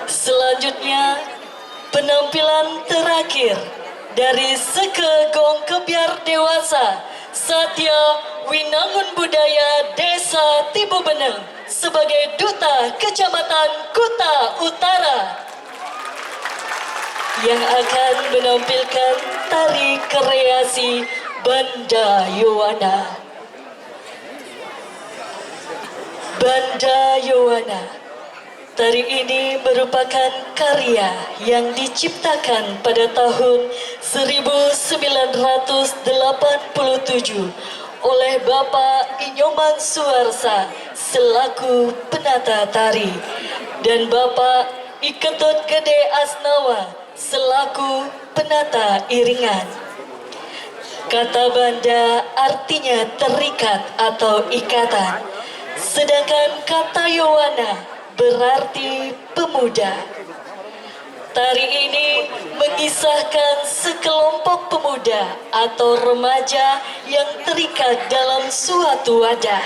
Selanjutnya, penampilan terakhir dari Sekegong Kebiar Dewasa Satya Winangun Budaya Desa Tibubeneng sebagai Duta Kecamatan Kuta Utara yang akan menampilkan tari kreasi Banda Yowana. Banda Yowana. Tari ini merupakan karya yang diciptakan pada tahun 1987 oleh Bapak Inyoman Suarsa selaku penata tari dan Bapak Iketut Gede Asnawa selaku penata iringan. Kata banda artinya terikat atau ikatan, sedangkan kata Yowana berarti pemuda. Tari ini mengisahkan sekelompok pemuda atau remaja yang terikat dalam suatu wadah.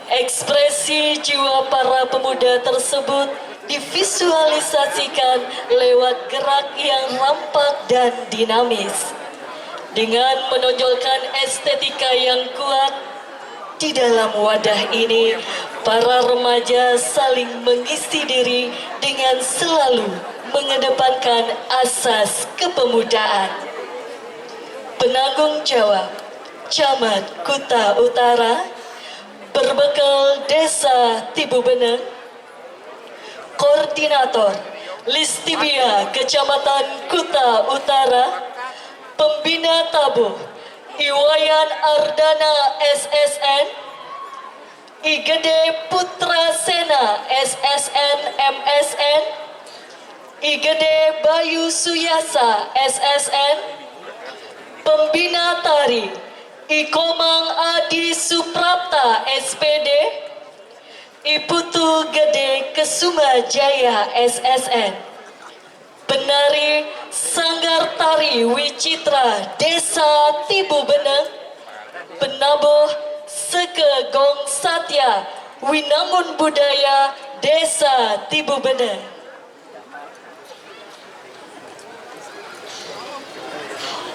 Ekspresi jiwa para pemuda tersebut divisualisasikan lewat gerak yang rampak dan dinamis. Dengan menonjolkan estetika yang kuat, di dalam wadah ini, para remaja saling mengisi diri dengan selalu mengedepankan asas kepemudaan. Penanggung jawab Camat Kuta Utara, berbekal Desa Tibubeneng, Koordinator Listibia Kecamatan Kuta Utara, Pembina Tabuh Iwayan Ardana SSN, Igede Putra Sena SSN MSN, Igede Bayu Suyasa SSN, Pembina Tari Ikomang Adi Suprapta SPD, Iputu Gede Kesuma Jaya SSN, Penari Sanggar Tari Wicitra Desa Tibubeneng, Penabuh Sekegong Satya Winangun Budaya Desa Tibubeneng.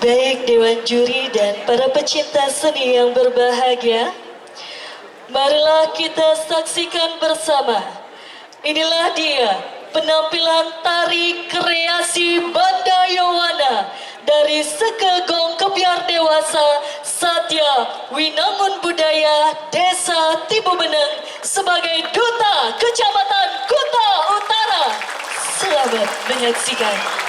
Baik Dewan Juri dan para pecinta seni yang berbahagia, marilah kita saksikan bersama. Inilah dia penampilan tari kreasi Banda Yowana dari Sekegong Kebiar Dewasa Satya Winangun Budaya Desa Tibubeneng sebagai Duta Kecamatan Kuta Utara. Selamat menyaksikan.